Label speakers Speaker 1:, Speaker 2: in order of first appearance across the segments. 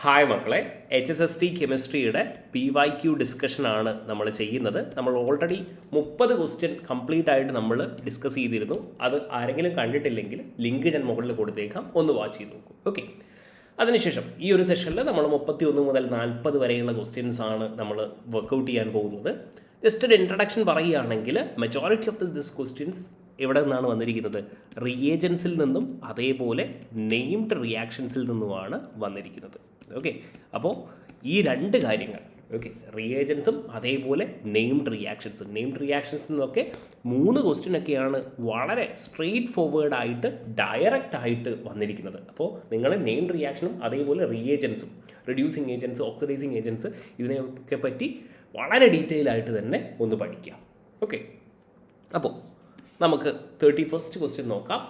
Speaker 1: Hi മക്കളെ, HSST കെമിസ്ട്രിയുടെ PYQ ഡിസ്കഷനാണ് നമ്മൾ ചെയ്യുന്നത്. നമ്മൾ ഓൾറെഡി 30 ക്വസ്റ്റ്യൻ കംപ്ലീറ്റ് ആയിട്ട് നമ്മൾ ഡിസ്കസ് ചെയ്തിരുന്നു. അത് ആരെങ്കിലും കണ്ടിട്ടില്ലെങ്കിൽ ലിങ്ക് ഞാൻ മുകളിൽ കൊടുത്തേക്കാം, ഒന്ന് വാച്ച് ചെയ്ത് നോക്കൂ. ഓക്കെ, അതിനുശേഷം ഈ ഒരു സെഷനിൽ നമ്മൾ 31 മുതൽ 40 വരെയുള്ള ക്വസ്റ്റ്യൻസ് ആണ് നമ്മൾ വർക്കൗട്ട് ചെയ്യാൻ പോകുന്നത്. ജസ്റ്റ് ഒരു ഇൻട്രഡക്ഷൻ പറയുകയാണെങ്കിൽ മെജോറിറ്റി ഓഫ് ദിസ് ക്വസ്റ്റ്യൻസ് എവിടെ നിന്നാണ് വന്നിരിക്കുന്നത്? റിയേജൻസിൽ നിന്നും അതേപോലെ നെയിംഡ് റിയാക്ഷൻസിൽ നിന്നുമാണ് വന്നിരിക്കുന്നത്. ഓക്കെ, അപ്പോൾ ഈ രണ്ട് കാര്യങ്ങൾ, ഓക്കെ, റിയേജൻസും അതേപോലെ നെയിംഡ് റിയാക്ഷൻസ് എന്നൊക്കെ 3 ക്വസ്റ്റ്യനൊക്കെയാണ് വളരെ സ്ട്രെയിറ്റ് ഫോർവേഡ് ആയിട്ട് ഡയറക്റ്റ് ആയിട്ട് വന്നിരിക്കുന്നത്. അപ്പോൾ നിങ്ങൾ നെയിംഡ് റിയാക്ഷനും അതേപോലെ റിയേജൻസും, റെഡ്യൂസിങ് ഏജൻസ്, ഓക്സിഡൈസിങ് ഏജൻസ്, ഇതിനെയൊക്കെ പറ്റി വളരെ ഡീറ്റെയിൽ ആയിട്ട് തന്നെ ഒന്ന് പഠിക്കാം. ഓക്കെ, അപ്പോൾ നമുക്ക് 31st ക്വസ്റ്റ്യൻ നോക്കാം.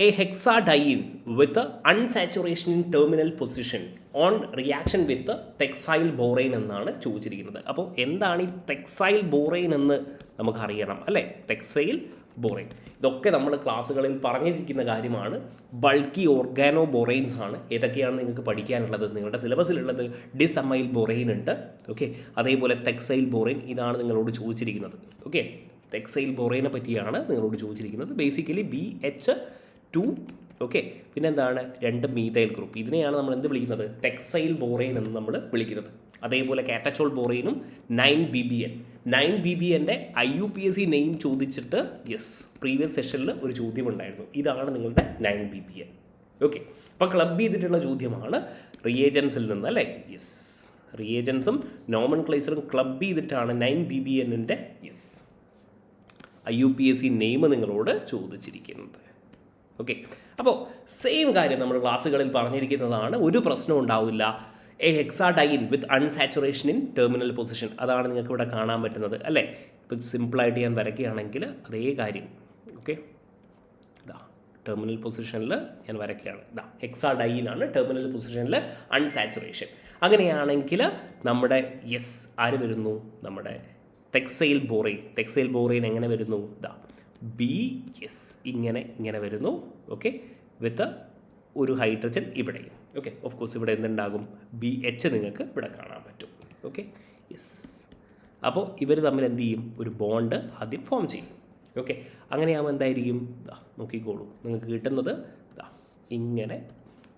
Speaker 1: A hexadiene with unsaturation in terminal position on reaction with thexyl borane എന്നാണ് ചോദിച്ചിരിക്കുന്നത്. അപ്പോൾ എന്താണ് ഈ ടെക്സൈൽ ബോറൈൻ എന്ന് നമുക്കറിയണം അല്ലേ? ടെക്സൈൽ ബോറൈൻ ഇതൊക്കെ നമ്മൾ ക്ലാസ്സുകളിൽ പറഞ്ഞിരിക്കുന്ന കാര്യമാണ്. ബൾക്കി ഓർഗാനോ ബോറൈൻസ് ആണ്. ഏതൊക്കെയാണ് നിങ്ങൾക്ക് പഠിക്കാനുള്ളത്? നിങ്ങളുടെ സിലബസിലുള്ളത് ഡിസമൈൽ ബോറൈൻ ഉണ്ട്. ഓക്കെ, അതേപോലെ ടെക്സൈൽ ബോറൈൻ, ഇതാണ് നിങ്ങളോട് ചോദിച്ചിരിക്കുന്നത്. ഓക്കെ, ടെക്സൈൽ ബോറൈനെ പറ്റിയാണ് നിങ്ങളോട് ചോദിച്ചിരിക്കുന്നത്. ബേസിക്കലി BH2, ഓക്കെ, പിന്നെന്താണ് 2 മീഥൈൽ ഗ്രൂപ്പ്. ഇതിനെയാണ് നമ്മൾ എന്ത് വിളിക്കുന്നത്? ടെക്സൈൽ ബോറൈൻ എന്ന് നമ്മൾ വിളിക്കുന്നത്. അതേപോലെ കാറ്റച്ചോൾ ബോറൈനും 9BBN. 9BBNൻ്റെ IUPAC നെയിം ചോദിച്ചിട്ട് പ്രീവിയസ് സെഷനിൽ ഒരു ചോദ്യം ഉണ്ടായിരുന്നു. ഇതാണ് നിങ്ങളുടെ 9BBN. ഓക്കെ, അപ്പോൾ ക്ലബ് ചെയ്തിട്ടുള്ള ചോദ്യമാണ് റിയേജൻസിൽ നിന്ന് അല്ലേ? റിയേജൻസും നോമൻക്ലേച്ചറും ക്ലബ് ചെയ്തിട്ടാണ് 9BBNൻ്റെ IUPAC നെയിം നിങ്ങളോട് ചോദിച്ചിരിക്കുന്നത്. ഓക്കെ, അപ്പോൾ സെയിം കാര്യം നമ്മൾ ക്ലാസ്സുകളിൽ പറഞ്ഞിരിക്കുന്നതാണ്. ഒരു പ്രശ്നവും ഉണ്ടാവില്ല. A hexadiene with unsaturation in terminal position, അതാണ് നിങ്ങൾക്ക് ഇവിടെ കാണാൻ പറ്റുന്നത് അല്ലേ? ഇപ്പോൾ സിമ്പിളായിട്ട് ഞാൻ വരയ്ക്കുകയാണെങ്കിൽ അതേ കാര്യം. ഓക്കെ, ഇതാ ടെർമിനൽ പൊസിഷനിൽ ഞാൻ വരയ്ക്കുകയാണ്. ഇതാ ഹെക്സാഡൈനാണ് ടെർമിനൽ പൊസിഷനിൽ അൺസാച്ചുറേഷൻ. അങ്ങനെയാണെങ്കിൽ നമ്മുടെ ആര് വരുന്നു? നമ്മുടെ ടെക്സൈൽ ബോറൈൻ എങ്ങനെ വരുന്നു? ഇതാ ഇങ്ങനെ വരുന്നു. ഓക്കെ, വിത്ത് ഒരു ഹൈഡ്രജൻ ഇവിടെയും. ഓക്കെ, ഓഫ് കോഴ്സ് ഇവിടെ എന്തുണ്ടാകും? BH നിങ്ങൾക്ക് ഇവിടെ കാണാൻ പറ്റും. ഓക്കെ, അപ്പോൾ ഇവർ തമ്മിൽ എന്ത് ചെയ്യും? ഒരു ബോണ്ട് ആദ്യം ഫോം ചെയ്യും. ഓക്കെ, അങ്ങനെയാകുമ്പോൾ എന്തായിരിക്കും? നോക്കിക്കോളൂ, നിങ്ങൾക്ക് കിട്ടുന്നത് ഇങ്ങനെ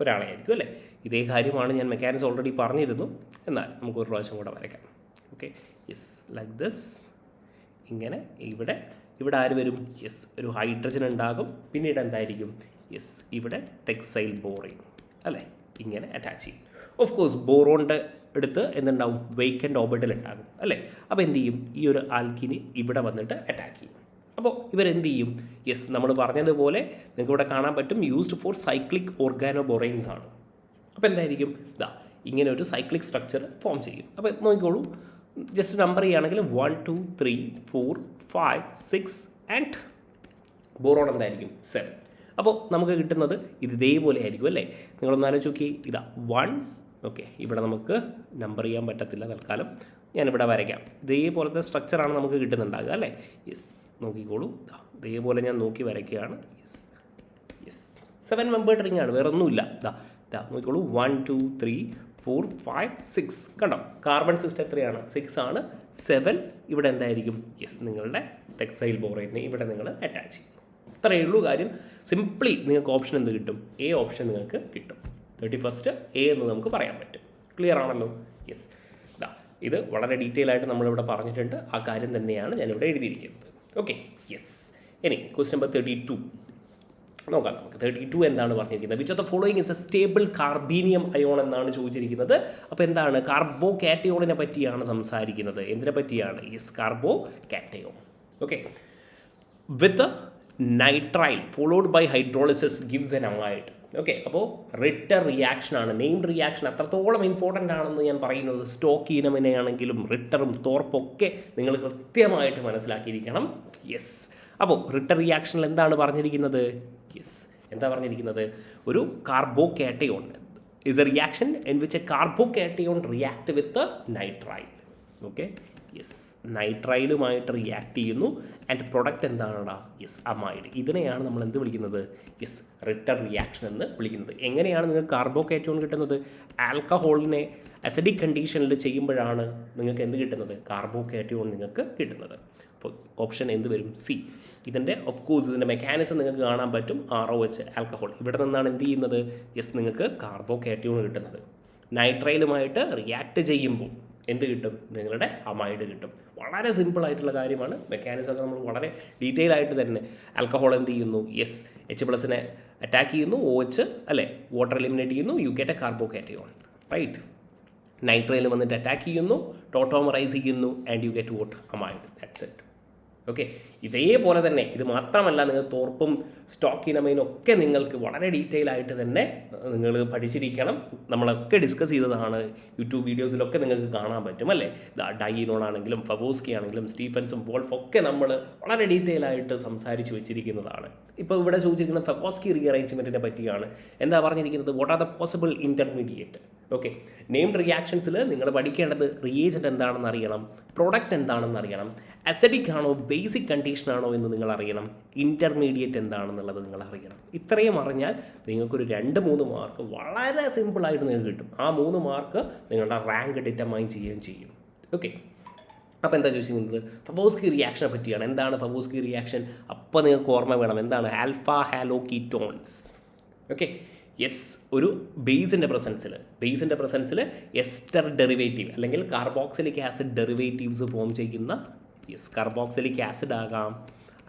Speaker 1: ഒരാളെയായിരിക്കും അല്ലേ? ഇതേ കാര്യമാണ് ഞാൻ മെക്കാനിക്സ് ഓൾറെഡി പറഞ്ഞിരുന്നു. എന്നാൽ നമുക്ക് ഒരു പ്രാവശ്യം കൂടെ വരയ്ക്കാം. Okay, like this. ഇങ്ങനെ ഇവിടെ ആര് വരും? ഒരു ഹൈഡ്രജൻ ഉണ്ടാകും. പിന്നീട് എന്തായിരിക്കും? ഇവിടെ ടെക്സൈൽ ബോറൈൻ അല്ലേ? ഇങ്ങനെ അറ്റാച്ച് ചെയ്യും. ഓഫ് കോഴ്സ് ബോറോണിൻ്റെ അടുത്ത് എന്തുണ്ടാവും? വേക്കൻറ്റ് ഓർബിറ്റൽ ഉണ്ടാകും അല്ലേ? അപ്പോൾ എന്ത് ചെയ്യും? ഈ ഒരു ആൽക്കിന് ഇവിടെ വന്നിട്ട് അറ്റാക്ക് ചെയ്യും. അപ്പോൾ ഇവരെന്ത് ചെയ്യും? നമ്മൾ പറഞ്ഞതുപോലെ നിങ്ങൾക്ക് ഇവിടെ കാണാൻ പറ്റും, used for cyclic organo boranes ആണ്. അപ്പോൾ എന്തായിരിക്കും? ഇങ്ങനെ ഒരു സൈക്ലിക് സ്ട്രക്ചർ ഫോം ചെയ്യും. അപ്പോൾ നോക്കിക്കോളൂ, ജസ്റ്റ് നമ്പർ ചെയ്യുകയാണെങ്കിൽ 1 2 3 4 5 6 ആൻഡ് ബോറോൺ എന്തായിരിക്കും? 7. അപ്പോൾ നമുക്ക് കിട്ടുന്നത് ഇതേപോലെ ആയിരിക്കും അല്ലേ? നിങ്ങളൊന്ന് ആലോചിച്ച് നോക്കി. 1. ഓക്കെ, ഇവിടെ നമുക്ക് നമ്പർ ചെയ്യാൻ പറ്റത്തില്ല തൽക്കാലം, ഞാനിവിടെ വരയ്ക്കാം. ഇതേപോലത്തെ സ്ട്രക്ചറാണ് നമുക്ക് കിട്ടുന്നുണ്ടാകുക അല്ലേ? നോക്കിക്കോളൂ, ഇതേപോലെ ഞാൻ നോക്കി വരയ്ക്കുകയാണ്. 7 മെമ്പേർഡ് റിംഗ് ആണ്, വേറെ ഒന്നുമില്ല. നോക്കിക്കോളൂ, 1 2 3 4 5 6. കണ്ടോ, കാർബൺ സിസ്റ്റം എത്രയാണ്? 6 ആണ്. 7 ഇവിടെ എന്തായിരിക്കും? നിങ്ങളുടെ ടെക്സൈൽ ബോറൈനെ ഇവിടെ നിങ്ങൾ അറ്റാച്ച് ചെയ്യും. ഇത്രയേ ഉള്ളൂ കാര്യം. സിംപ്ലി നിങ്ങൾക്ക് ഓപ്ഷൻ എന്ത് കിട്ടും? A ഓപ്ഷൻ നിങ്ങൾക്ക് കിട്ടും. 31st A എന്ന് നമുക്ക് പറയാൻ പറ്റും. ക്ലിയർ ആണല്ലോ? ഇത് വളരെ ഡീറ്റെയിൽ ആയിട്ട് നമ്മളിവിടെ പറഞ്ഞിട്ടുണ്ട്. ആ കാര്യം തന്നെയാണ് ഞാനിവിടെ എഴുതിയിരിക്കുന്നത്. ഓക്കെ, ഇനി ക്വസ്റ്റ്യൻ നമ്പർ 32 നോക്കാം നമുക്ക്. 32 എന്താണ് പറഞ്ഞിരിക്കുന്നത്? Which of the following is a stable carbenium ion എന്നാണ് ചോദിച്ചിരിക്കുന്നത്. അപ്പോൾ എന്താണ്? കാർബോ കാറ്റയോണിനെ പറ്റിയാണ് സംസാരിക്കുന്നത്. എന്തിനെ പറ്റിയാണ്? Carbocation. Okay, with nitrile followed by hydrolysis gives an amide. Okay, അപ്പോൾ റിട്ടർ റിയാക്ഷനാണ്. നെയിംഡ് റിയാക്ഷൻ അത്രത്തോളം ഇമ്പോർട്ടൻ്റ് ആണെന്ന് ഞാൻ പറയുന്നത്. സ്റ്റോക്കീനമിനെയാണെങ്കിലും റിട്ടറും തോർപ്പും ഒക്കെ നിങ്ങൾ കൃത്യമായിട്ട് മനസ്സിലാക്കിയിരിക്കണം. അപ്പോൾ റിട്ടർ റിയാക്ഷനിൽ എന്താണ് പറഞ്ഞിരിക്കുന്നത്? എന്താ പറഞ്ഞിരിക്കുന്നത്? ഒരു carbo cation is a reaction in which a carbocation react with the nitrile. Okay, yes നൈട്രൈലുമായിട്ട് റിയാക്ട് ചെയ്യുന്നു ആൻഡ് പ്രൊഡക്റ്റ് എന്താണടാ യെസ് അമൈഡ്. ഇതിനെയാണ് നമ്മൾ എന്ത് വിളിക്കുന്നത്? യെസ് റിട്ടൺ റിയാക്ഷൻ എന്ന് വിളിക്കുന്നത്. എങ്ങനെയാണ് നിങ്ങൾക്ക് കാർബോകാറ്റോൺ കിട്ടുന്നത്? ആൽക്കഹോളിനെ അസിഡിക് കണ്ടീഷനിൽ ചെയ്യുമ്പോഴാണ് നിങ്ങൾക്ക് എന്ത് കിട്ടുന്നത്? കാർബോകാറ്റോൺ നിങ്ങൾക്ക് കിട്ടുന്നത്. അപ്പോൾ ഓപ്ഷൻ എന്ത് വരും? സി. ഇതിൻ്റെ ഓഫ് കോഴ്സ് ഇതിൻ്റെ മെക്കാനിസം നിങ്ങൾക്ക് കാണാൻ പറ്റും. ROH ആൽക്കഹോൾ ഇവിടെ നിന്നാണ് എന്ത് ചെയ്യുന്നത്? യെസ് നിങ്ങൾക്ക് കാർബോകാറ്റോൺ കിട്ടുന്നത്. നൈട്രൈലുമായിട്ട് റിയാക്ട് ചെയ്യുമ്പോൾ എന്ത് കിട്ടും? നിങ്ങളുടെ അമൈഡ് കിട്ടും. വളരെ സിമ്പിൾ ആയിട്ടുള്ള കാര്യമാണ്. മെക്കാനിസം ഒക്കെ നമ്മൾ വളരെ ഡീറ്റെയിൽ ആയിട്ട് തന്നെ ആൽക്കഹോൾ എന്ത് ചെയ്യുന്നു? യെസ് H+നെ അറ്റാക്ക് ചെയ്യുന്നു, OH അല്ലേ വാട്ടർ എലിമിനേറ്റ് ചെയ്യുന്നു, you get a carbocation right. Nitrile വന്നിട്ട് അറ്റാക്ക് ചെയ്യുന്നു, ടോട്ടോമറൈസ് ചെയ്യുന്നു and you get what amide. That's it. Okay, ഇതേപോലെ തന്നെ ഇത് മാത്രമല്ല, നിങ്ങൾ തോർപ്പും സ്റ്റോക്കിനമൈനും ഒക്കെ നിങ്ങൾക്ക് വളരെ ഡീറ്റെയിൽ ആയിട്ട് തന്നെ നിങ്ങൾ പഠിച്ചിരിക്കണം. നമ്മളൊക്കെ ഡിസ്കസ് ചെയ്തതാണ്. യൂട്യൂബ് വീഡിയോസിലൊക്കെ നിങ്ങൾക്ക് കാണാൻ പറ്റും അല്ലേ. ഡൈനോൺ ആണെങ്കിലും ഫവോസ്കി ആണെങ്കിലും സ്റ്റീഫൻസും വോൾഫ് ഒക്കെ നമ്മൾ വളരെ ഡീറ്റെയിൽ ആയിട്ട് സംസാരിച്ച് വെച്ചിരിക്കുന്നതാണ്. ഇപ്പോൾ ഇവിടെ ചോദിച്ചിരിക്കുന്ന ഫവോസ്കി റീഅറേഞ്ച്മെൻറ്റിനെ പറ്റിയാണ്. എന്താ പറഞ്ഞിരിക്കുന്നത്? What are the possible intermediate. Okay, named റിയാക്ഷൻസിൽ നിങ്ങൾ പഠിക്കേണ്ടത് റിയേജൻറ്റ് എന്താണെന്ന് അറിയണം, പ്രോഡക്റ്റ് എന്താണെന്ന് അറിയണം, അസിഡിക് ആണോ ബേസിക് കണ്ടീഷൻ ആണോ എന്ന് നിങ്ങൾ അറിയണം, ഇൻ്റർമീഡിയറ്റ് എന്താണെന്നുള്ളത് നിങ്ങൾ അറിയണം. ഇത്രയും അറിഞ്ഞാൽ നിങ്ങൾക്കൊരു 2-3 മാർക്ക് വളരെ സിമ്പിളായിട്ട് നിങ്ങൾക്ക് കിട്ടും. ആ 3 മാർക്ക് നിങ്ങളുടെ റാങ്ക് ഡിറ്റർമൈൻ ചെയ്യുകയും ചെയ്യും. ഓക്കെ, അപ്പോൾ എന്താ ചോദിച്ചിരിക്കുന്നത്? ഫവോസ്കി റിയാക്ഷനെ പറ്റിയാണ്. എന്താണ് ഫവോസ്കി റിയാക്ഷൻ? അപ്പോൾ നിങ്ങൾക്ക് ഓർമ്മ വേണം എന്താണ്? Alpha halo ketones. Okay, yes ഒരു ബേസിൻ്റെ പ്രസൻസിൽ എസ്റ്റർ ഡെറിവേറ്റീവ് അല്ലെങ്കിൽ കാർബോക്സിലിക് ആസിഡ് ഡെറിവേറ്റീവ്സ് ഫോം ചെയ്യുന്ന കാർബോക്സിലിക് ആസിഡ് ആകാം,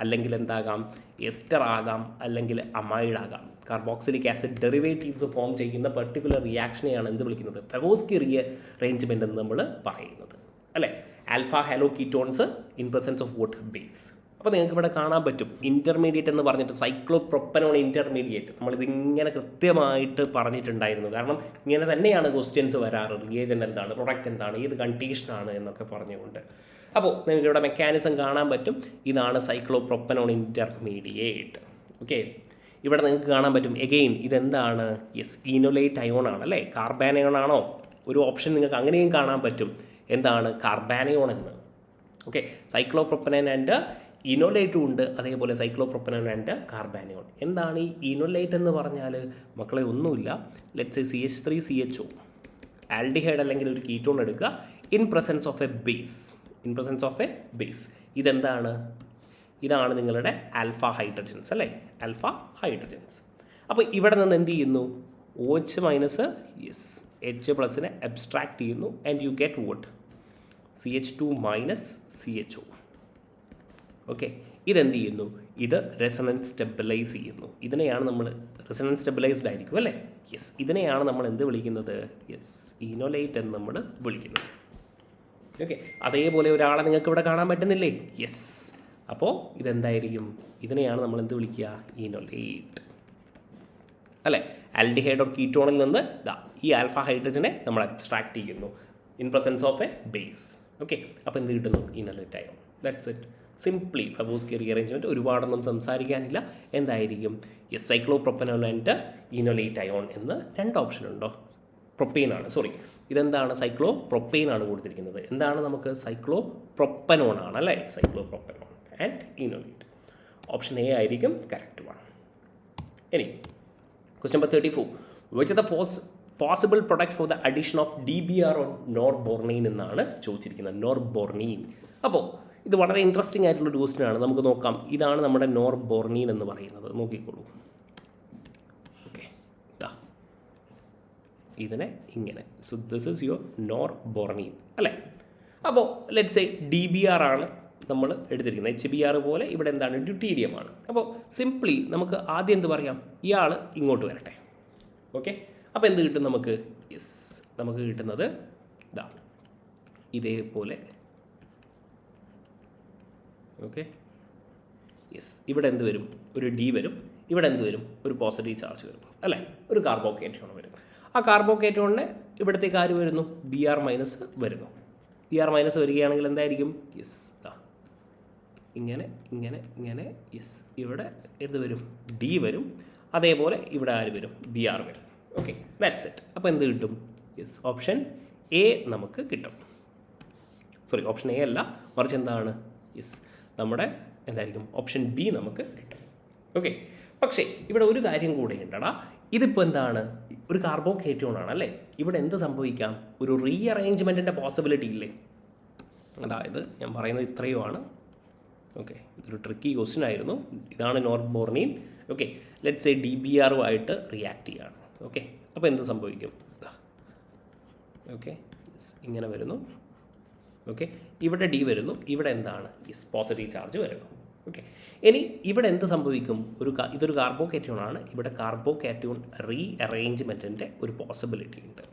Speaker 1: അല്ലെങ്കിൽ എന്താകാം, എസ്റ്റർ ആകാം, അല്ലെങ്കിൽ അമൈഡ് ആകാം. കാർബോക്സിലിക് ആസിഡ് ഡെറിവേറ്റീവ്സ് ഫോം ചെയ്യുന്ന പെർട്ടിക്കുലർ റിയാക്ഷനെയാണ് എന്ത് വിളിക്കുന്നത്? ഫവോസ്കി റീഅറേഞ്ച്മെൻറ്റ് എന്ന് നമ്മൾ പറയുന്നത് അല്ലേ. Alpha halo ketones in presence of what base. അപ്പോൾ നിങ്ങൾക്ക് ഇവിടെ കാണാൻ പറ്റും ഇൻ്റർമീഡിയറ്റ് എന്ന് പറഞ്ഞിട്ട് സൈക്ലോപ്രൊപ്പനോൺ ഇൻ്റർമീഡിയറ്റ്. നമ്മളിതിങ്ങനെ കൃത്യമായിട്ട് പറഞ്ഞിട്ടുണ്ടായിരുന്നു. കാരണം ഇങ്ങനെ തന്നെയാണ് ക്വസ്റ്റ്യൻസ് വരാറ്. റിയേജൻ്റ് എന്താണ്, പ്രൊഡക്റ്റ് എന്താണ്, ഏത് കണ്ടീഷനാണ് എന്നൊക്കെ പറഞ്ഞുകൊണ്ട്. അപ്പോൾ നിങ്ങൾക്ക് ഇവിടെ മെക്കാനിസം കാണാൻ പറ്റും. ഇതാണ് സൈക്ലോപ്രൊപ്പനോൺ ഇൻ്റർമീഡിയേറ്റ്. ഓക്കെ, ഇവിടെ നിങ്ങൾക്ക് കാണാൻ പറ്റും എഗെയിൻ ഇതെന്താണ്? യെസ് ഈനോലേറ്റ് അയോൺ ആണ് അല്ലേ. കാർബാനയോൺ ആണോ? ഒരു ഓപ്ഷൻ നിങ്ങൾക്ക് അങ്ങനെയും കാണാൻ പറ്റും. എന്താണ്? കാർബാനയോൺ എന്ന്. ഓക്കെ, സൈക്ലോപ്രൊപ്പനൻ ആൻഡ് ഇനോലേറ്റും ഉണ്ട്, അതേപോലെ സൈക്ലോപ്രൊപ്പനൻ ആൻഡ് കാർബാനയോൺ. എന്താണ് ഈ ഇനോലേറ്റ് എന്ന് പറഞ്ഞാൽ? മക്കളെ ഒന്നുമില്ല, ലെറ്റ്സ് സേ CH3CHO ആൽഡിഹൈഡ് അല്ലെങ്കിൽ ഒരു കീറ്റോൺ എടുക്കുക in presence of a base. ഇതെന്താണ്? ഇതാണ് നിങ്ങളുടെ ആൽഫ ഹൈഡ്രജൻസ് അല്ലേ, ആൽഫ ഹൈഡ്രജൻസ്. അപ്പോൾ ഇവിടെ നിന്ന് എന്ത് ചെയ്യുന്നു? OH- H+നെ അബ്സ്ട്രാക്ട് ചെയ്യുന്നു and you get what? CH2- CHO. Okay, ഇതെന്ത് ചെയ്യുന്നു? ഇത് റെസണൻസ് സ്റ്റെബിലൈസ് ചെയ്യുന്നു. ഇതിനെയാണ് നമ്മൾ റെസണൻസ് സ്റ്റെബിലൈസ്ഡ് ആയിരിക്കും അല്ലേ. യെസ്, ഇതിനെയാണ് നമ്മൾ എന്ത് വിളിക്കുന്നത്? യെസ് ഈനോലേറ്റ് എന്ന് നമ്മൾ വിളിക്കുന്നത്. ഓക്കെ, അതേപോലെ ഒരാളെ നിങ്ങൾക്ക് ഇവിടെ കാണാൻ പറ്റുന്നില്ലേ? യെസ്, അപ്പോൾ ഇതെന്തായിരിക്കും? ഇതിനെയാണ് നമ്മൾ എന്ത് വിളിക്കുക? ഈനോലേറ്റ് അല്ലേ. ആൽഡിഹൈഡ് ഓർ കീറ്റോണിൽ നിന്ന് ഈ ആൽഫ ഹൈഡ്രജനെ നമ്മൾ അബ്സ്ട്രാക്ട് ചെയ്യുന്നു in presence of a base. Okay, അപ്പോൾ എന്ത് കിട്ടുന്നു? Enolate ion. That's it. Simply Favorskii rearrangement. ഒരുപാടൊന്നും സംസാരിക്കാനില്ല. എന്തായിരിക്കും? Yes cyclopropanone and enolate ion എന്ന് 2 ഓപ്ഷൻ ഉണ്ടോ? പ്രൊപ്പെയിനാണ്, സോറി, ഇതെന്താണ്? സൈക്ലോപ്രൊപ്പെയിൻ ആണ് കൊടുത്തിരിക്കുന്നത്. എന്താണ് നമുക്ക്? സൈക്ലോപ്രൊപ്പനോൺ ആണ് അല്ലേ. Cyclopropanone and enolate. Option A ആയിരിക്കും കറക്റ്റ് വൺ. ഇനി question number 34. Which are the possible product for the addition of DBr on norbornene എന്നാണ് ചോദിച്ചിരിക്കുന്നത്. നോർബോർണീൻ. അപ്പോൾ ഇത് വളരെ ഇൻട്രസ്റ്റിംഗ് ആയിട്ടുള്ളൊരു ക്വസ്റ്റ്യൻ ആണ്. നമുക്ക് നോക്കാം. ഇതാണ് നമ്മുടെ നോർബോർണീൻ എന്ന് പറയുന്നത്. നോക്കിക്കോളൂ. ഓക്കെ, ഇതിനെ ഇങ്ങനെ. സോ ദിസ് ഈസ് യുവർ നോർബോർണീൻ അല്ലേ. അപ്പോൾ ലെറ്റ്സ് സേ DBr ആണ് നമ്മൾ എടുത്തിരിക്കുന്നത്. HBr പോലെ ഇവിടെ എന്താണ്? ഡ്യൂട്ടീരിയമാണ്. അപ്പോൾ സിംപ്ലി നമുക്ക് ആദ്യം എന്ത് പറയാം? ഇയാൾ ഇങ്ങോട്ട് വരട്ടെ. ഓക്കെ, അപ്പോൾ എന്ത് കിട്ടും നമുക്ക്? യെസ്, നമുക്ക് കിട്ടുന്നത് ഇതേപോലെ. ഓക്കെ, യെസ്, ഇവിടെ എന്ത് വരും? ഒരു D വരും. ഇവിടെ എന്ത് വരും? ഒരു പോസിറ്റീവ് ചാർജ് വരും അല്ലേ. ഒരു കാർബോക്കേറ്റോൺ വരും. ആ കാർബോക്കേറ്റോണിന് ഇവിടത്തേക്ക് ആര് വരുന്നു? Br- വരുന്നു. Br- വരികയാണെങ്കിൽ എന്തായിരിക്കും? യെസ്, ഇങ്ങനെ ഇങ്ങനെ ഇങ്ങനെ. യെസ്, ഇവിടെ എന്ത് വരും? D വരും. അതേപോലെ ഇവിടെ ആര് വരും? Br വരും. Okay, that's it. അപ്പോൾ എന്ത് കിട്ടും? യെസ്, ഓപ്ഷൻ എ നമുക്ക് കിട്ടും. സോ ഓപ്ഷൻ എ അല്ല, മറിച്ച് എന്താണ്, യെസ് നമ്മുടെ എന്തായിരിക്കും ഓപ്ഷൻ ബി നമുക്ക് കിട്ടും. ഓക്കെ, പക്ഷേ ഇവിടെ ഒരു കാര്യം കൂടെ ഉണ്ടടാ. ഇതിപ്പോൾ എന്താണ്, ഒരു കാർബോക്കേറ്റോൺ ആണ് അല്ലേ. ഇവിടെ എന്ത് സംഭവിക്കാം, ഒരു റീഅറേഞ്ച്മെൻറ്റിൻ്റെ പോസിബിലിറ്റി ഇല്ലേ. അതായത് ഞാൻ പറയുന്നത് ഇത്രയുമാണ്. ഓക്കെ, ഇതൊരു ട്രിക്കി ക്വസ്റ്റ്യൻ ആയിരുന്നു. ഇതാണ് നോർബോർണിൻ. ഓക്കെ, ലെറ്റ്സ് എ DBR ആയിട്ട് റിയാക്ട് ചെയ്യുകയാണ്. ഓക്കെ, അപ്പോൾ എന്ത് സംഭവിക്കും, ഓക്കെ ഇങ്ങനെ വരുന്നു. ഓക്കെ, ഇവിടെ ഡി വരുന്നു, ഇവിടെ എന്താണ് പോസിറ്റീവ് ചാർജ് വരുന്നു. ഓക്കെ, ഇനി ഇവിടെ എന്ത് സംഭവിക്കും, ഇതൊരു കാർബോക്കേറ്റോൺ ആണ്. ഇവിടെ കാർബോക്കേറ്റോൺ റീഅറേഞ്ച്മെൻറ്റിൻ്റെ ഒരു പോസിബിലിറ്റി ഉണ്ട്.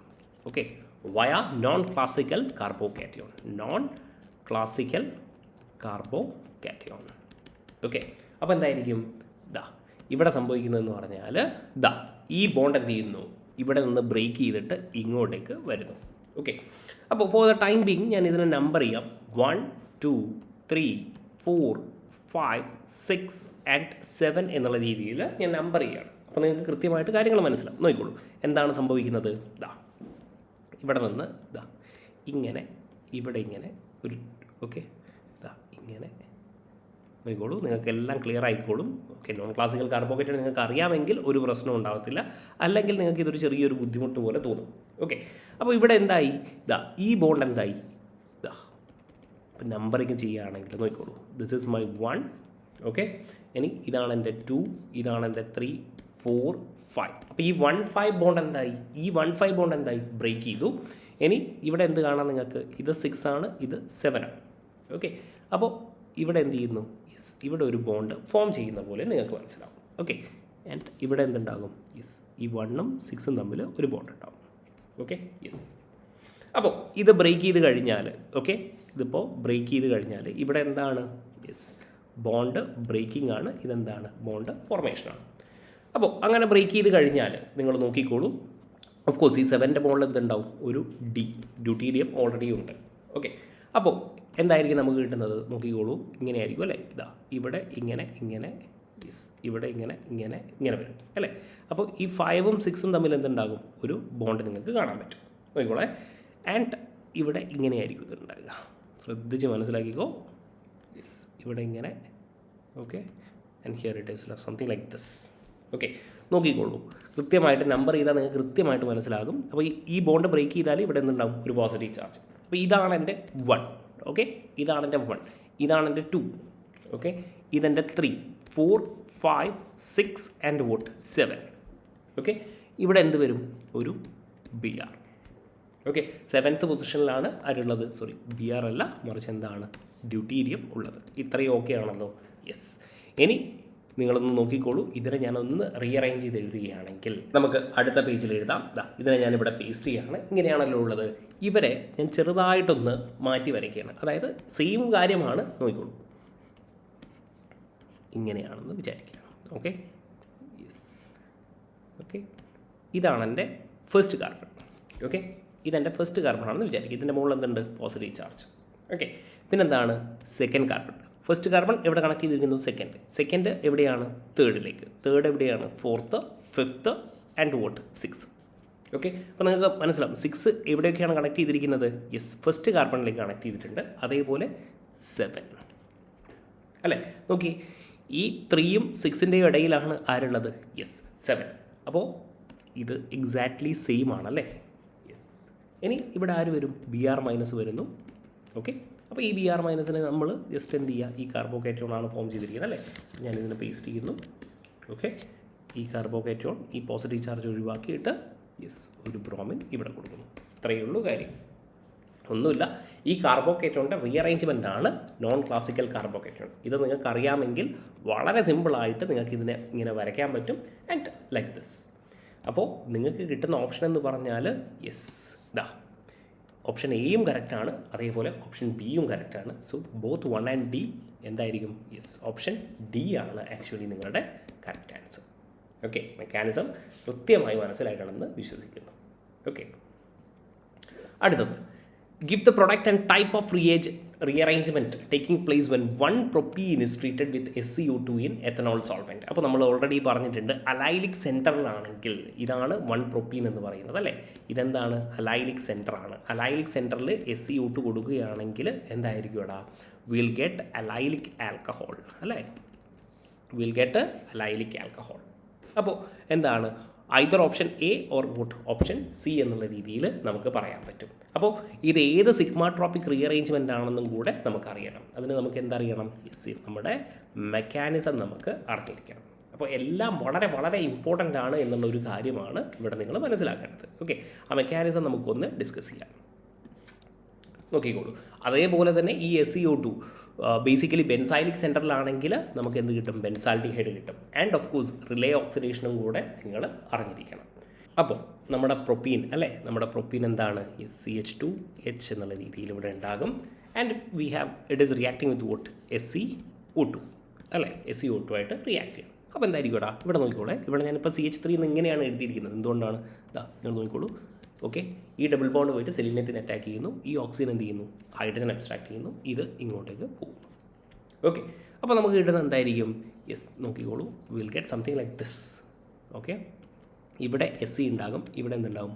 Speaker 1: Okay, via non classical carbocation, non classical carbocation. Okay, അപ്പോൾ എന്തായിരിക്കും, ഇവിടെ സംഭവിക്കുന്നതെന്ന് പറഞ്ഞാൽ ഈ ബോണ്ട് എന്ത് ചെയ്യുന്നു, ഇവിടെ നിന്ന് ബ്രേക്ക് ചെയ്തിട്ട് ഇങ്ങോട്ടേക്ക് വരുന്നു. ഓക്കെ, അപ്പോൾ ഫോർ ദ ടൈം ബീങ് ഞാൻ ഇതിനെ നമ്പർ ചെയ്യാം. 1 2 3 4 5 6 and 7 എന്നുള്ള രീതിയിൽ ഞാൻ നമ്പർ ചെയ്യുകയാണ്. അപ്പോൾ നിങ്ങൾക്ക് കൃത്യമായിട്ട് കാര്യങ്ങൾ മനസ്സിലാവും. നോക്കിക്കോളൂ എന്താണ് സംഭവിക്കുന്നത്. ഇവിടെ നിന്ന് ഇങ്ങനെ, ഇവിടെ ഇങ്ങനെ ഒരു, ഓക്കെ ഇങ്ങനെ നോക്കിക്കോളൂ, നിങ്ങൾക്ക് എല്ലാം ക്ലിയർ ആയിക്കോളും. ഓക്കെ, നോൺ ക്ലാസിക്കൽ കാർബോക്കേറ്റോൺ നിങ്ങൾക്ക് അറിയാമെങ്കിൽ ഒരു പ്രശ്നം ഉണ്ടാകത്തില്ല, അല്ലെങ്കിൽ നിങ്ങൾക്ക് ഇതൊരു ചെറിയൊരു ബുദ്ധിമുട്ട് പോലെ തോന്നും. ഓക്കെ, അപ്പോൾ ഇവിടെ എന്തായി, ഈ ബോണ്ട് എന്തായി, ഇപ്പം നമ്പറിങ് ചെയ്യുകയാണെങ്കിൽ നോക്കിക്കോളൂ, ദിസ് ഈസ് മൈ 1. ഓക്കെ, ഇനി ഇതാണ് എൻ്റെ 2, ഇതാണ് എൻ്റെ 3 4 5. അപ്പോൾ ഈ 1-5 ബോണ്ട് എന്തായി, ഈ 1-5 ബോണ്ട് എന്തായി, ബ്രേക്ക് ചെയ്തു. ഇനി ഇവിടെ എന്ത് കാണാം നിങ്ങൾക്ക്, ഇത് 6 ആണ്, ഇത് 7 ആണ്. ഓക്കെ, അപ്പോൾ ഇവിടെ എന്ത് ചെയ്യുന്നു, ഇവിടെ ഒരു ബോണ്ട് ഫോം ചെയ്യുന്ന പോലെ നിങ്ങൾക്ക് മനസ്സിലാവും. ഓക്കെ, ആൻഡ് ഇവിടെ എന്തുണ്ടാകും, ഈ 1ഉം 6ഉം തമ്മിൽ ഒരു ബോണ്ട് ഉണ്ടാകും. ഓക്കെ, അപ്പോൾ ഇത് ബ്രേക്ക് ചെയ്ത് കഴിഞ്ഞാൽ, ഓക്കെ ഇതിപ്പോൾ ബ്രേക്ക് ചെയ്ത് കഴിഞ്ഞാൽ ഇവിടെ എന്താണ്, ബോണ്ട് ബ്രേക്കിംഗ് ആണ്, ഇതെന്താണ്, ബോണ്ട് ഫോർമേഷനാണ്. അപ്പോൾ അങ്ങനെ ബ്രേക്ക് ചെയ്ത് കഴിഞ്ഞാൽ നിങ്ങൾ നോക്കിക്കോളൂ, ഓഫ് കോഴ്സ് ഈ 7ൻ്റെ ബോണ്ടിൽ എന്തുണ്ടാവും, ഒരു ഡ്യൂട്ടീരിയം ഓൾറെഡി ഉണ്ട്. ഓക്കെ, അപ്പോൾ എന്തായിരിക്കും നമുക്ക് കിട്ടുന്നത്, നോക്കിക്കോളൂ ഇങ്ങനെയായിരിക്കും അല്ലേ. ഇവിടെ ഇങ്ങനെ ഇവിടെ ഇങ്ങനെ വരും അല്ലേ. അപ്പോൾ ഈ 5ഉം 6ഉം തമ്മിൽ എന്തുണ്ടാകും, ഒരു ബോണ്ട് നിങ്ങൾക്ക് കാണാൻ പറ്റും. നോക്കിക്കോളെ, ആൻഡ് ഇവിടെ ഇങ്ങനെയായിരിക്കും ഇതുണ്ടാകുക. ശ്രദ്ധിച്ച് മനസ്സിലാക്കിക്കോ. ഇവിടെ ഇങ്ങനെ, okay, and here it is something like this. Okay, നോക്കിക്കോളൂ, കൃത്യമായിട്ട് നമ്പർ ചെയ്താൽ നിങ്ങൾക്ക് കൃത്യമായിട്ട് മനസ്സിലാകും. അപ്പോൾ ഈ ബോണ്ട് ബ്രേക്ക് ചെയ്താൽ ഇവിടെ എന്തുണ്ടാകും, ഒരു പോസിറ്റീവ് ചാർജ്. അപ്പോൾ ഇതാണ് എൻ്റെ 1. ഓക്കെ, ഇതാണ് എൻ്റെ 1, ഇതാണ് എൻ്റെ 2. ഓക്കെ, ഇതെൻ്റെ 3 4 5 6 ആൻഡ് 7. ഓക്കെ, ഇവിടെ എന്ത് വരും, ഒരു BR. ഓക്കെ, 7th പൊസിഷനിലാണ് ആരുള്ളത്, BR അല്ല, മറിച്ച് എന്താണ്, ഡ്യൂട്ടീരിയം ഉള്ളത്. ഇത്രയും ഓക്കെ ആണല്ലോ. ഇനി നിങ്ങളൊന്ന് നോക്കിക്കോളൂ, ഇതിനെ ഞാനൊന്ന് റീഅറേഞ്ച് ചെയ്ത് എഴുതുകയാണെങ്കിൽ നമുക്ക് അടുത്ത പേജിൽ എഴുതാം. ഇതിനെ ഞാനിവിടെ പേസ്റ്റ് ചെയ്യുകയാണ്. ഇങ്ങനെയാണല്ലോ ഉള്ളത്. ഇവരെ ഞാൻ ചെറുതായിട്ടൊന്ന് മാറ്റി വരയ്ക്കുകയാണ്. അതായത് സെയിം കാര്യമാണ്, നോക്കിക്കോളൂ ഇങ്ങനെയാണെന്ന് വിചാരിക്കുക. ഓക്കെ, ഓക്കെ ഇതാണ് എൻ്റെ ഫസ്റ്റ് കാർബൺ. ഓക്കെ, ഇതെൻ്റെ ഫസ്റ്റ് കാർബൺ ആണെന്ന് വിചാരിക്കുക. ഇതിൻ്റെ മുകളിൽ എന്തുണ്ട്, പോസിറ്റീവ് ചാർജ്. ഓക്കെ, പിന്നെന്താണ് സെക്കൻഡ് കാർബൺ. ഫസ്റ്റ് കാർബൺ എവിടെ കണക്ട് ചെയ്തിരിക്കുന്നു, സെക്കൻഡ് എവിടെയാണ്, തേർഡിലേക്ക്. തേർഡ് എവിടെയാണ്, 4th 5th ആൻഡ് 6. ഓക്കെ, അപ്പോൾ നിങ്ങൾക്ക് മനസ്സിലാവും 6 എവിടെയൊക്കെയാണ് കണക്ട് ചെയ്തിരിക്കുന്നത്. ഫസ്റ്റ് കാർബണിലേക്ക് കണക്ട് ചെയ്തിട്ടുണ്ട്. അതേപോലെ 7 അല്ലേ. നോക്കി, ഈ 3ഉം 6ൻ്റെയും ഇടയിലാണ് ആരുള്ളത്, 7. അപ്പോൾ ഇത് എക്സാക്ട്ലി സെയിം ആണല്ലേ. ഇനി ഇവിടെ ആര് വരും, BR മൈനസ് വരുന്നു. ഓക്കെ, അപ്പോൾ ഈ BR മൈനസിനെ നമ്മൾ ജസ്റ്റ് എന്ത് ചെയ്യുക, ഈ കാർബോക്കേറ്റോൺ ആണ് ഫോം ചെയ്തിരിക്കുന്നത് അല്ലേ. ഞാനിതിനെ പേസ്റ്റ് ചെയ്യുന്നു. ഓക്കെ, ഈ കാർബോക്കേറ്റോൺ ഈ പോസിറ്റീവ് ചാർജ് ഒഴിവാക്കിയിട്ട് ഒരു ബ്രോമിൻ ഇവിടെ കൊടുക്കുന്നു. ഇത്രയേ ഉള്ളൂ കാര്യം, ഒന്നുമില്ല. ഈ കാർബോക്കേറ്റോണിൻ്റെ റീഅറേഞ്ച്മെൻ്റ് ആണ് നോൺ ക്ലാസിക്കൽ കാർബോക്കേറ്റോൺ. ഇത് നിങ്ങൾക്ക് അറിയാമെങ്കിൽ വളരെ സിമ്പിളായിട്ട് നിങ്ങൾക്ക് ഇതിനെ ഇങ്ങനെ വരയ്ക്കാൻ പറ്റും. And like this. അപ്പോൾ നിങ്ങൾക്ക് കിട്ടുന്ന ഓപ്ഷൻ എന്ന് പറഞ്ഞാൽ ഓപ്ഷൻ എയും കറക്റ്റാണ്, അതേപോലെ ഓപ്ഷൻ ബിയും കറക്റ്റാണ്. സോ ബോത്ത് 1 and D എന്തായിരിക്കും, ഓപ്ഷൻ ഡി ആണ് ആക്ച്വലി നിങ്ങളുടെ കറക്റ്റ് ആൻസർ. ഓക്കെ, മെക്കാനിസം കൃത്യമായി മനസ്സിലായിട്ടാണെന്ന് വിശ്വസിക്കുന്നു. ഓക്കെ, അടുത്തത് give the product and type of reagent rearrangement taking place when one propene is treated with SCO2 in ethanol solvent. അപ്പോൾ നമ്മൾ already പറഞ്ഞിട്ടുണ്ട് അലൈലിക് സെൻറ്ററിലാണെങ്കിൽ ഇതാണ് 1 propene എന്ന് പറയുന്നത് അല്ലേ. ഇതെന്താണ് അലൈലിക് സെൻറ്ററാണ്. അലൈലിക് സെൻറ്ററിൽ SCO2 കൊടുക്കുകയാണെങ്കിൽ എന്തായിരിക്കും എടാ, വിൽ ഗെറ്റ് അലൈലിക് ആൽക്കഹോൾ അല്ലേ, വിൽ ഗെറ്റ് അലൈലിക് ആൽക്കഹോൾ. അപ്പോൾ എന്താണ് either option A or boat option C എന്നുള്ള രീതിയിൽ നമുക്ക് പറയാൻ പറ്റും. അപ്പോൾ ഇത് ഏത് സിഗ്മാട്രോപിക് റീഅറേഞ്ച്മെൻ്റ് ആണെന്നും കൂടെ നമുക്കറിയണം. അതിന് നമുക്ക് എന്തറിയണം, നമ്മുടെ മെക്കാനിസം നമുക്ക് അറിഞ്ഞിരിക്കണം. അപ്പോൾ എല്ലാം വളരെ വളരെ ഇമ്പോർട്ടൻ്റ് ആണ് എന്നുള്ള ഒരു കാര്യമാണ് ഇവിടെ നിങ്ങൾ മനസ്സിലാക്കേണ്ടത്. ഓക്കെ, ആ മെക്കാനിസം നമുക്കൊന്ന് ഡിസ്കസ് ചെയ്യാം. നോക്കിക്കോളൂ. അതേപോലെ തന്നെ ഈ SCO2 ബേസിക്കലി ബെൻസൈലിക് സെൻറ്ററിലാണെങ്കിൽ നമുക്ക് എന്ത് കിട്ടും, ബെൻസാൽഡിഹൈഡ് കിട്ടും. ആൻഡ് ഓഫ് കോഴ്സ് റിലേ ഓക്സിഡേഷനും കൂടെ നിങ്ങൾ അറിഞ്ഞിരിക്കണം. അപ്പോൾ നമ്മുടെ പ്രൊപ്പീൻ അല്ലേ, നമ്മുടെ പ്രൊപ്പീൻ എന്താണ്, CH2H എന്നുള്ള രീതിയിൽ ഇവിടെ ഉണ്ടാകും. And we have it is reacting with vote SCO2 അല്ലേ, SCO2 ആയിട്ട് റിയാക്ട് ചെയ്യണം. അപ്പോൾ എന്തായിരിക്കും ഇവിടെ, ഇവിടെ നോക്കിക്കോളെ, ഇവിടെ ഞാനിപ്പോൾ CH3 എന്ന് ഇങ്ങനെയാണ് എഴുതിയിരിക്കുന്നത്. എന്തുകൊണ്ടാണ്, ഇതാ നിങ്ങൾ നോക്കിക്കോളൂ. ഓക്കെ, ഈ ഡബിൾ ബോണ്ട് പോയിട്ട് സെലീനിയത്തിനെ അറ്റാക്ക് ചെയ്യുന്നു, ഈ ഓക്സിജൻ എന്ത് ചെയ്യുന്നു, ഹൈഡ്രജൻ അബ്സ്ട്രാക്ട് ചെയ്യുന്നു, ഇത് ഇങ്ങോട്ടേക്ക് പോകുന്നു. ഓക്കെ, അപ്പോൾ നമുക്ക് കിട്ടുന്നത് എന്തായിരിക്കും, യെസ് നോക്കിക്കോളൂ, will get something like this. Okay, ഇവിടെ SC ഉണ്ടാകും, ഇവിടെ എന്തുണ്ടാവും,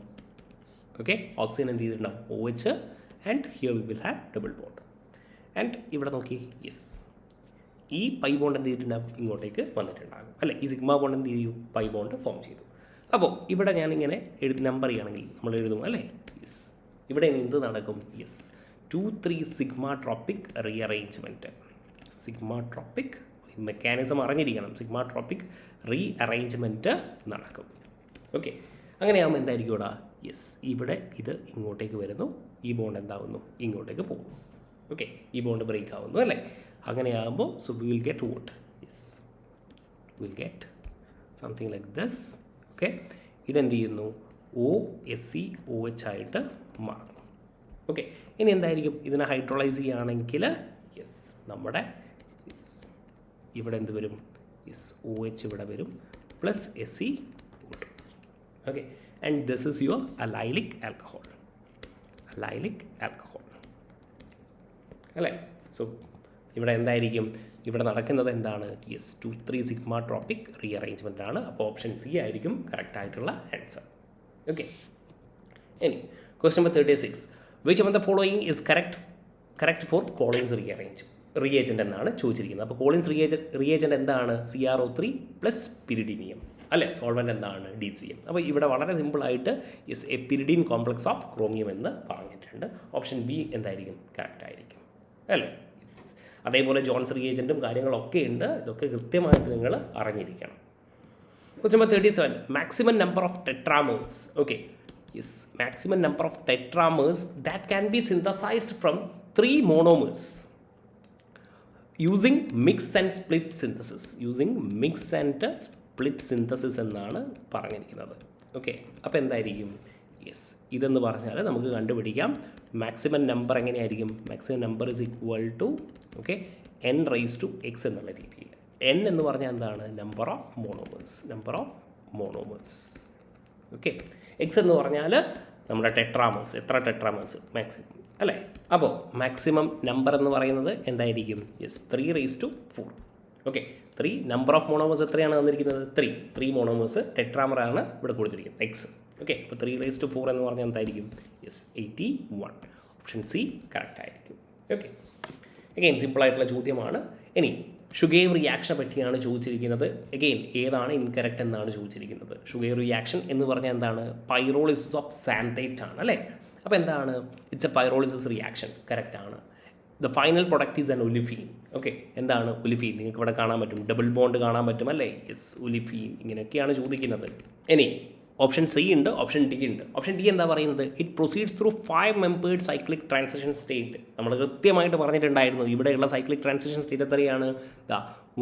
Speaker 1: ഓക്കെ ഓക്സിജൻ എന്ത് ചെയ്തിട്ടുണ്ടാകും, OH, and here we will have double bond. And ഇവിടെ നോക്കി, യെസ് ഈ പൈ ബോണ്ട് എന്ത് ചെയ്തിട്ടുണ്ടാകും, ഇങ്ങോട്ടേക്ക് വന്നിട്ടുണ്ടാകും അല്ലേ, ഈ സിഗ്മ ബോണ്ട് എന്ത് ചെയ്യും, പൈ ബോണ്ട് ഫോം ചെയ്തു. അപ്പോൾ ഇവിടെ ഞാനിങ്ങനെ നമ്പർ ചെയ്യുകയാണെങ്കിൽ നമ്മൾ എഴുതും അല്ലേ, യെസ് ഇവിടെ എന്ത് നടക്കും, yes 2-3 sigmatropic rearrangement. Sigmatropic mechanism അറിഞ്ഞിരിക്കണം, സിഗ്മാട്രോപിക് റീഅറേഞ്ച്മെൻറ്റ് നടക്കും. ഓക്കെ, അങ്ങനെയാകുമ്പോൾ എന്തായിരിക്കും ഇവിടെ, യെസ് ഇവിടെ ഇത് ഇങ്ങോട്ടേക്ക് വരുന്നു, ഈ ബോണ്ട് എന്താകുന്നു, ഇങ്ങോട്ടേക്ക് പോകുന്നു. ഓക്കെ, ഈ ബോണ്ട് ബ്രേക്ക് ആവുന്നു അല്ലേ. അങ്ങനെയാകുമ്പോൾ so we will get vote, yes will get something like this. Okay, ഇതെന്ത് ചെയ്യുന്നു, OSCOH ആയിട്ട് മാറുന്നു. ഓക്കെ, ഇനി എന്തായിരിക്കും, ഇതിനെ ഹൈഡ്രോളൈസ് ചെയ്യുകയാണെങ്കിൽ യെസ് നമ്മുടെ ഇവിടെ എന്ത് വരും, യെസ് OH ഇവിടെ വരും plus SCO2. Okay, and this is your allylic alcohol, allylic alcohol അല്ലേ. സോ ഇവിടെ എന്തായിരിക്കും, ഇവിടെ നടക്കുന്നത് എന്താണ്, യെസ് 2-3 സിഗ്മാട്രോപിക് റീഅറേഞ്ച്മെൻ്റ് ആണ്. അപ്പോൾ ഓപ്ഷൻ സി ആയിരിക്കും കറക്റ്റ് ആയിട്ടുള്ള ആൻസർ. ഓക്കെ, ഇനി question number 36, which of the following is correct for Collins reagent എന്നാണ് ചോദിച്ചിരിക്കുന്നത്. അപ്പോൾ കോളിൻസ് റിയേജൻ്റ് എന്താണ്, CrO3 പ്ലസ് പിരിഡിനിയം അല്ലേ, സോൾവെൻ്റ് എന്താണ്, DCM. അപ്പോൾ ഇവിടെ വളരെ സിമ്പിളായിട്ട് yes A pyridine complex of chromium എന്ന് പറഞ്ഞിട്ടുണ്ട്. ഓപ്ഷൻ ബി എന്തായിരിക്കും, കറക്റ്റ് ആയിരിക്കും അല്ലേ. അതേപോലെ ജോൺസ് റിയേജൻറ്റും കാര്യങ്ങളൊക്കെ ഉണ്ട്, ഇതൊക്കെ കൃത്യമായിട്ട് നിങ്ങൾ അറിഞ്ഞിരിക്കണം. Question number 37, maximum number of tetramers. Okay, yes maximum number of tetramers that can be synthesized from 3 monomers using mix and split synthesis. Using mix and split synthesis എന്നാണ് പറഞ്ഞിരിക്കുന്നത്. ഓക്കെ, അപ്പോൾ എന്തായിരിക്കും, യെസ് ഇതെന്ന് പറഞ്ഞാൽ നമുക്ക് കണ്ടുപിടിക്കാം മാക്സിമം നമ്പർ എങ്ങനെയായിരിക്കും, maximum number is equal to okay n raise to x എന്നുള്ള രീതിയിൽ. n എന്ന് പറഞ്ഞാൽ എന്താണ്, number of monomers, number of monomers. Okay, x എന്ന് പറഞ്ഞാൽ നമ്മുടെ ടെട്രാമേഴ്സ്, എത്ര ടെട്രാമേഴ്സ് മാക്സിമം അല്ലേ. അപ്പോൾ മാക്സിമം നമ്പർ എന്ന് പറയുന്നത് എന്തായിരിക്കും, yes 3 raise to 4. Okay, 3 number of monomers എത്രയാണ് തന്നിരിക്കുന്നത്, 3 മോണോമേഴ്സ് ടെട്രാമറാണ് ഇവിടെ കൊടുത്തിരിക്കുന്നത് x. ഓക്കെ, അപ്പോൾ 3 റൈസ് ടു 4 എന്ന് പറഞ്ഞാൽ എന്തായിരിക്കും, യെസ് 81. ഓപ്ഷൻ സി കറക്റ്റ് ആയിരിക്കും. ഓക്കെ, അഗെയിൻ സിമ്പിളായിട്ടുള്ള ചോദ്യമാണ്. ഇനി ഷുഗേവ് റിയാക്ഷനെ പറ്റിയാണ് ചോദിച്ചിരിക്കുന്നത്. അഗെയിൻ ഏതാണ് ഇൻകറക്റ്റ് എന്നാണ് ചോദിച്ചിരിക്കുന്നത്. ഷുഗേവ് റിയാക്ഷൻ എന്ന് പറഞ്ഞാൽ എന്താണ്, പൈറോളിസിസ് ഓഫ് സാന്തേറ്റ് ആണ് അല്ലേ. അപ്പോൾ എന്താണ്, it's a pyrolysis reaction, correct ആണ്. The final product is an olefin. Okay, എന്താണ് ഒലിഫീൻ, നിങ്ങൾക്ക് ഇവിടെ കാണാൻ പറ്റും, ഡബിൾ ബോണ്ട് കാണാൻ പറ്റും അല്ലേ, യെസ് ഒലിഫീൻ. ഇങ്ങനെയൊക്കെയാണ് ചോദിക്കുന്നത്. ഇനി ഓപ്ഷൻ സി ഉണ്ട്, ഓപ്ഷൻ ഡി ഉണ്ട്. ഓപ്ഷൻ ഡി എന്താ പറയുന്നത്, it proceeds through 5 membered cyclic transition state. നമ്മൾ കൃത്യമായിട്ട് പറഞ്ഞിട്ടുണ്ടായിരുന്നു ഇവിടെയുള്ള സൈക്ലിക് ട്രാൻസിഷൻ സ്റ്റേറ്റ് എത്രയാണ്,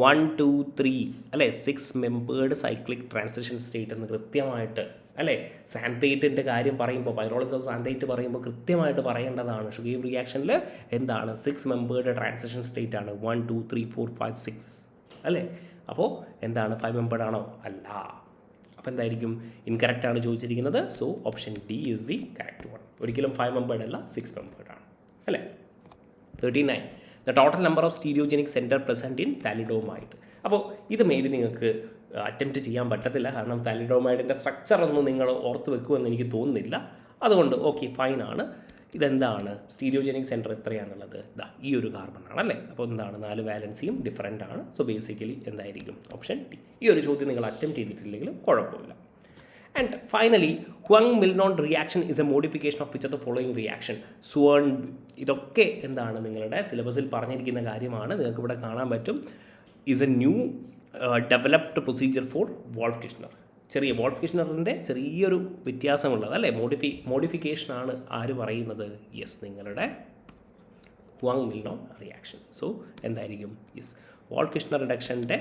Speaker 1: 1, 2, 3 അല്ലേ, 6 മെമ്പേർഡ് സൈക്ലിക് ട്രാൻസിഷൻ സ്റ്റേറ്റ് എന്ന് കൃത്യമായിട്ട് അല്ലേ. സാന്തേറ്റിൻ്റെ കാര്യം പറയുമ്പോൾ, പൈറോളിസിസ് ഓഫ് സാന്തേറ്റ് പറയുമ്പോൾ കൃത്യമായിട്ട് പറയേണ്ടതാണ്. ഷുഗേവ് റിയാക്ഷനിൽ എന്താണ്, 6 മെമ്പേർഡ് ട്രാൻസിഷൻ സ്റ്റേറ്റ് ആണ്, 1, 2, 3, 4, 5, 6 അല്ലേ. അപ്പോൾ എന്താണ് 5 മെമ്പേർഡ് ആണോ, അല്ല. അപ്പോൾ എന്തായിരിക്കും, ഇൻകറക്റ്റ് ആണ് ചോദിച്ചിരിക്കുന്നത്. So option D is the correct one. ഒരിക്കലും 5 മെമ്പേർഡ് അല്ല, 6 മെമ്പേർഡ് ആണ് അല്ലേ. 39. The total number of stereogenic center present in thalidomide. അപ്പോൾ ഇത് മേ ബി നിങ്ങൾക്ക് അറ്റംപ്റ്റ് ചെയ്യാൻ പറ്റത്തില്ല, കാരണം താലിഡോമൈഡിൻ്റെ സ്ട്രക്ചറൊന്നും നിങ്ങൾ ഓർത്ത് വെക്കുമെന്ന് എനിക്ക് തോന്നുന്നില്ല. അതുകൊണ്ട് ഓക്കെ, ഫൈനാണ്. ഇതെന്താണ് സ്റ്റീരിയോജനിക് സെൻറ്റർ എത്രയാണുള്ളത്? ഇതാ ഈ ഒരു കാർബൺ ആണല്ലേ. അപ്പോൾ എന്താണ് 4 വാലൻസിയും ഡിഫറൻ്റ് ആണ്. സോ ബേസിക്കലി എന്തായിരിക്കും? Option T. ഈ ഒരു ചോദ്യം നിങ്ങൾ അറ്റംപ്റ്റ് ചെയ്തിട്ടില്ലെങ്കിലും കുഴപ്പമില്ല. And finally, Huang Minlon reaction is a modification of which of the following reaction? Swern. ഇതൊക്കെ എന്താണ് നിങ്ങളുടെ സിലബസിൽ പറഞ്ഞിരിക്കുന്ന കാര്യമാണ്. നിങ്ങൾക്ക് ഇവിടെ കാണാൻ പറ്റും. Is A new developed procedure for wolf-Kishner. ചെറിയ വോൾഫ്-കിഷ്ണറിൻ്റെ ചെറിയൊരു വ്യത്യാസമുള്ളത് അല്ലേ, മോഡിഫിക്കേഷനാണ് ആര് പറയുന്നത്? യെസ്, നിങ്ങളുടെ ഹ്വങ്-മിൽനോൺ റിയാക്ഷൻ. സോ എന്തായിരിക്കും? യെസ്, വോൾഫ്-കിഷ്ണർ റിഡക്ഷൻ്റെ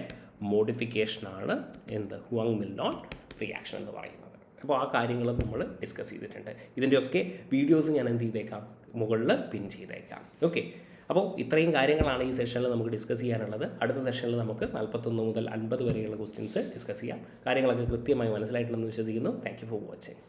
Speaker 1: മോഡിഫിക്കേഷനാണ് എന്ത്? ഹ്വങ്-മിൽനോൺ റിയാക്ഷൻ എന്ന് പറയുന്നത്. അപ്പോൾ ആ കാര്യങ്ങൾ നമ്മൾ ഡിസ്കസ് ചെയ്തിട്ടുണ്ട്. ഇതിൻ്റെയൊക്കെ വീഡിയോസ് ഞാൻ എന്ത് ചെയ്തേക്കാം? മുകളിൽ പിൻ ചെയ്തേക്കാം. ഓക്കെ, അപ്പോൾ ഇത്രയും കാര്യങ്ങളാണ് ഈ സെഷനിൽ നമുക്ക് ഡിസ്കസ് ചെയ്യാനുള്ളത്. അടുത്ത സെഷനിൽ നമുക്ക് 41 മുതൽ 50 വരെയുള്ള ക്വസ്റ്റ്യൻസ് ഡിസ്കസ് ചെയ്യാം. കാര്യങ്ങളൊക്കെ കൃത്യമായി മനസ്സിലായിട്ടുണ്ടെന്ന് വിശ്വസിക്കുന്നു. Thank you for watching.